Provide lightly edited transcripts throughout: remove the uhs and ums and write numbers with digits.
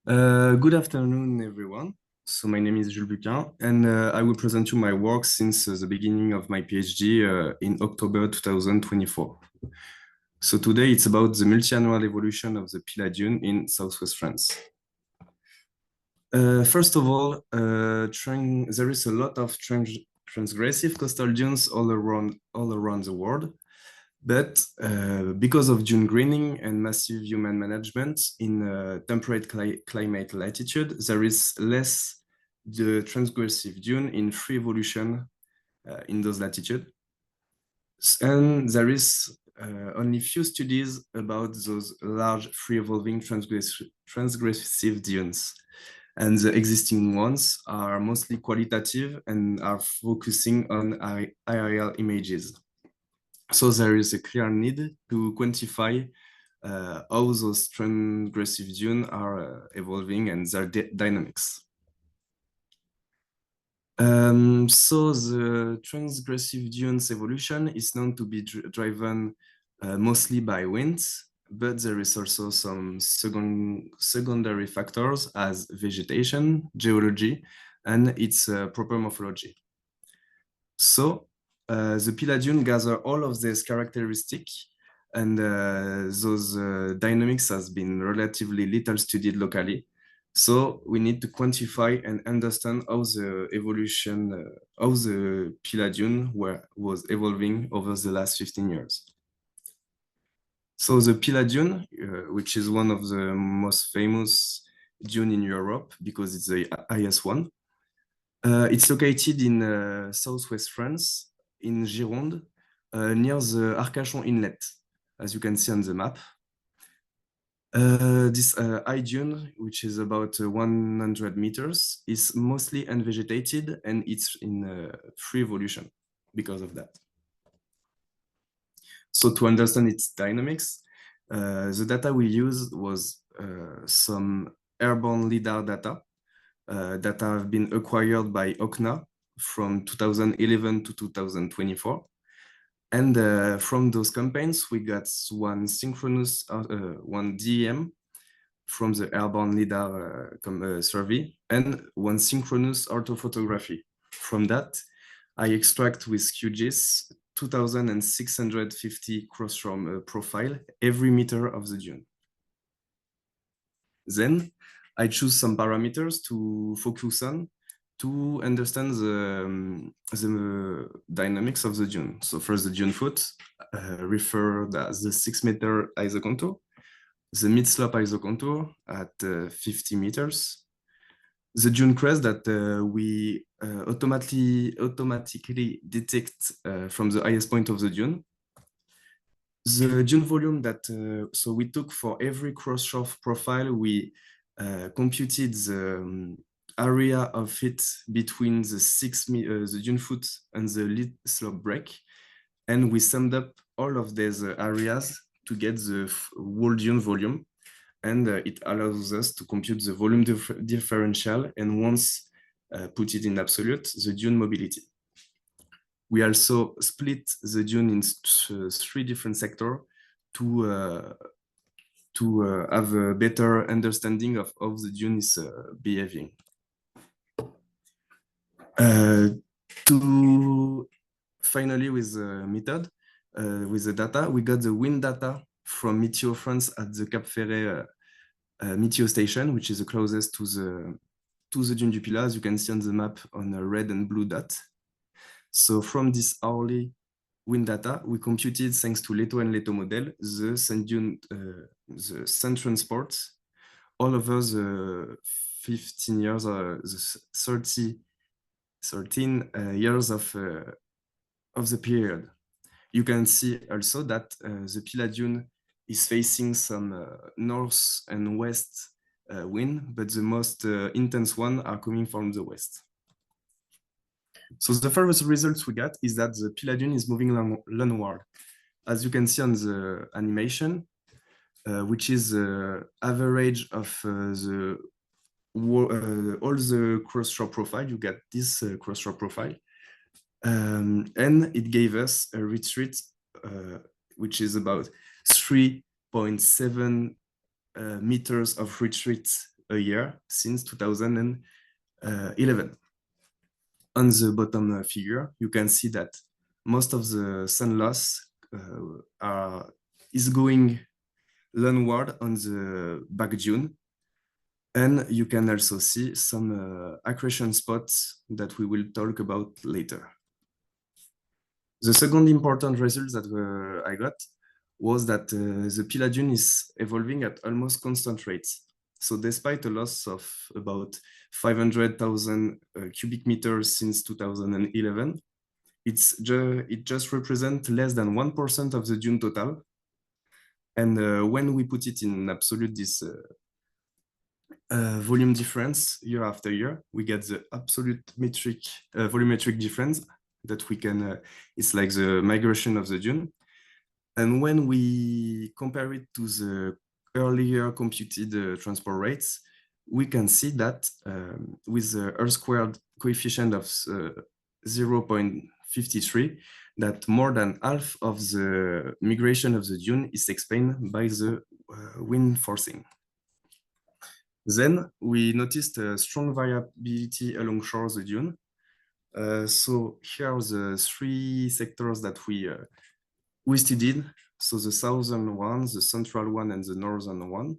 Good afternoon, everyone. So my name is Jules Buquen, and I will present you my work since the beginning of my PhD in October 2024. So today it's about the multi-annual evolution of the Pilat Dune in southwest France. First of all, there is a lot of transgressive coastal dunes all around the world. But because of dune greening and massive human management in temperate climate latitude, there is less the transgressive dune in free evolution in those latitudes. And there is only few studies about those large free evolving transgressive dunes. And the existing ones are mostly qualitative and are focusing on aerial images. So there is a clear need to quantify how those transgressive dunes are evolving and their dynamics. So the transgressive dunes evolution is known to be driven mostly by winds, but there is also some secondary factors as vegetation, geology, and its proper morphology. So the Pilat Dune gather all of these characteristics, and those dynamics has been relatively little studied locally. So we need to quantify and understand how the evolution, how the Pilat Dune was evolving over the last 15 years. So the Pilat Dune, which is one of the most famous dune in Europe because it's the highest one, it's located in southwest France, in Gironde, near the Arcachon Inlet, as you can see on the map. This high dune, which is about 100 meters, is mostly unvegetated and it's in free evolution because of that. So to understand its dynamics, the data we used was some airborne LiDAR data that have been acquired by OCNA from 2011 to 2024. And from those campaigns, we got one synchronous, one DEM from the airborne LiDAR survey and one synchronous orthophotography. From that, I extract with QGIS 2,650 cross-form profile every meter of the dune. Then I choose some parameters to focus on to understand the dynamics of the dune. So first the dune foot, referred as the 6-meter isocontour, the mid-slope isocontour at 50 meters, the dune crest that we automatically detect from the highest point of the dune, the dune volume that so we took for every cross-shore profile, we computed the area of it between the dune foot and the lead slope break, and we summed up all of these areas to get the whole dune volume, and it allows us to compute the volume differential, and once put it in absolute, the dune mobility. We also split the dune in 3 different sectors to have a better understanding of how the dune is behaving. To finally, with the method, with the data, we got the wind data from Meteo France at the Cap Ferret Meteo station, which is the closest to the Dune du Pilat, as you can see on the map on a red and blue dot. So from this hourly wind data, we computed, thanks to Leto and Leto model, the sun transport all over the 15 years, the 13 years of the period. You can see also that the Pilat Dune is facing some north and west wind, but the most intense one are coming from the west. So the first results we got is that the Pilat Dune is moving landward. As you can see on the animation, which is the average of all the cross-shore profile, you get this cross-shore profile. And it gave us a retreat, which is about 3.7 meters of retreat a year since 2011. On the bottom figure, you can see that most of the sun loss is going landward on the back dune. And you can also see some accretion spots that we will talk about later. The second important result that I got was that the Pilat dune is evolving at almost constant rates. So despite a loss of about 500,000 cubic meters since 2011, it just represents less than 1% of the dune total. And when we put it in absolute, this volume difference year after year, we get the absolute metric volumetric difference that we can, it's like the migration of the dune. And when we compare it to the earlier computed transport rates, we can see that with the R-squared coefficient of 0.53, that more than half of the migration of the dune is explained by the wind forcing. Then we noticed a strong variability along shore of the dune. So here are the three sectors that we studied. So the southern one, the central one, and the northern one.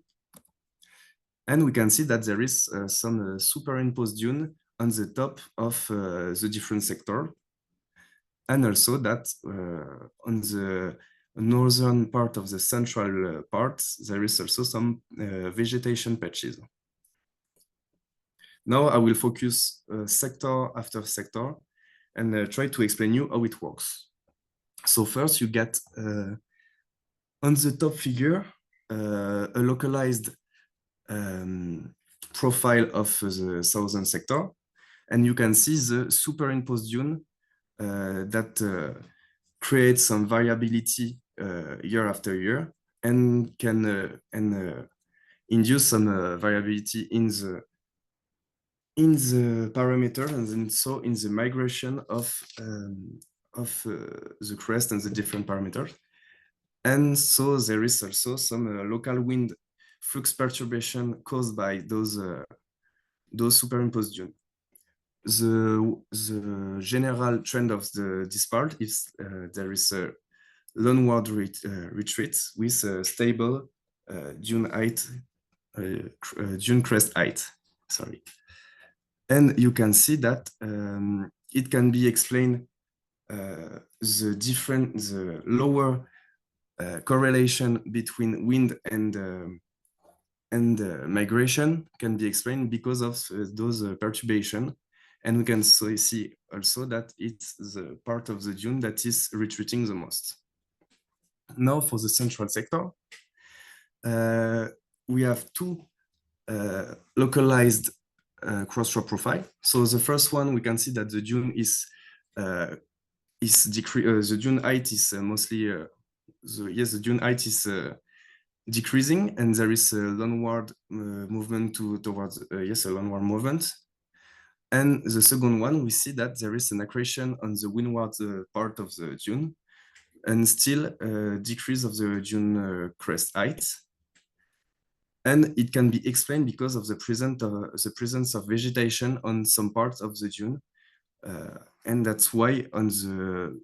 And we can see that there is some superimposed dune on the top of the different sector. And also that on the northern part of the central part, there is also some vegetation patches. Now I will focus sector after sector and try to explain you how it works. So first you get on the top figure a localized profile of the southern sector, and you can see the superimposed dune that creates some variability year after year and can induce some variability in the parameter, and then so in the migration of the crest and the different parameters. And so there is also some local wind flux perturbation caused by those superimposed dune. The general trend of this part is there is a landward retreat with a stable dune height, dune crest height, sorry. And you can see that it can be explained, the lower correlation between wind and migration can be explained because of those perturbations. And we can see also that it's the part of the dune that is retreating the most. Now for the central sector, we have two localized cross-drop profile. So the first one, we can see that the dune is the dune height is mostly the dune height is decreasing, and there is a landward movement towards a landward movement. And the second one, we see that there is an accretion on the windward part of the dune, and still a decrease of the dune crest height. And it can be explained because of the presence of vegetation on some parts of the dune. And that's why on the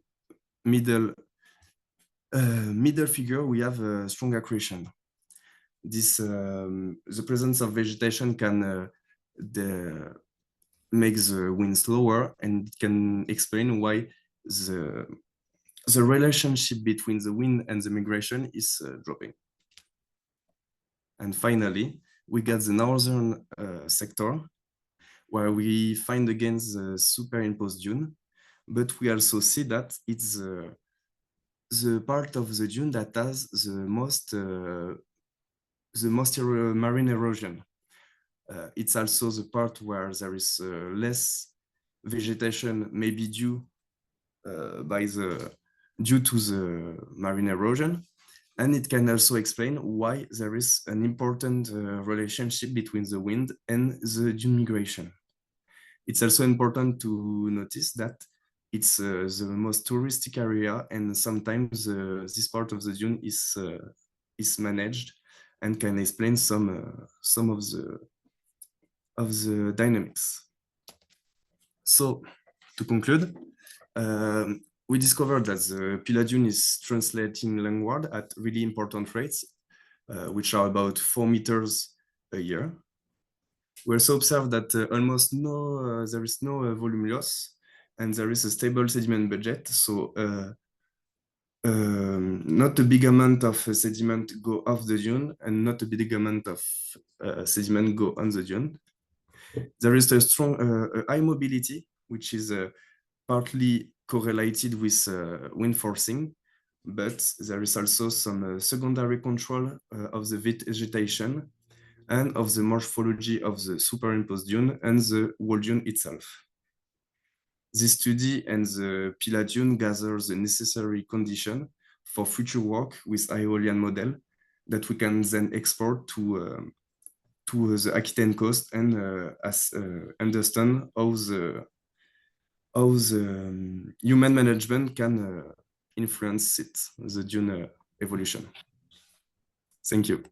middle figure, we have a strong accretion. This, the presence of vegetation can make the wind slower, and it can explain why the relationship between the wind and the migration is dropping. And finally, we got the northern sector, where we find again the superimposed dune, but we also see that it's the part of the dune that has the most marine erosion. It's also the part where there is less vegetation, maybe due to the marine erosion. And it can also explain why there is an important relationship between the wind and the dune migration. It's also important to notice that it's the most touristic area, and sometimes this part of the dune is managed and can explain some of the of the dynamics. So, to conclude, we discovered that the Pilat Dune is translating landward at really important rates, which are about 4 meters a year. We also observed that almost there is no volume loss, and there is a stable sediment budget. So not a big amount of sediment go off the dune, and not a big amount of sediment go on the dune. There is a strong high mobility, which is partly correlated with wind forcing, but there is also some secondary control of the vegetation and of the morphology of the superimposed dune and the wall dune itself. This study and the Pilat Dune gather the necessary condition for future work with Aeolian model that we can then export to the Aquitaine coast and understand how the human management can influence it, the dune evolution. Thank you.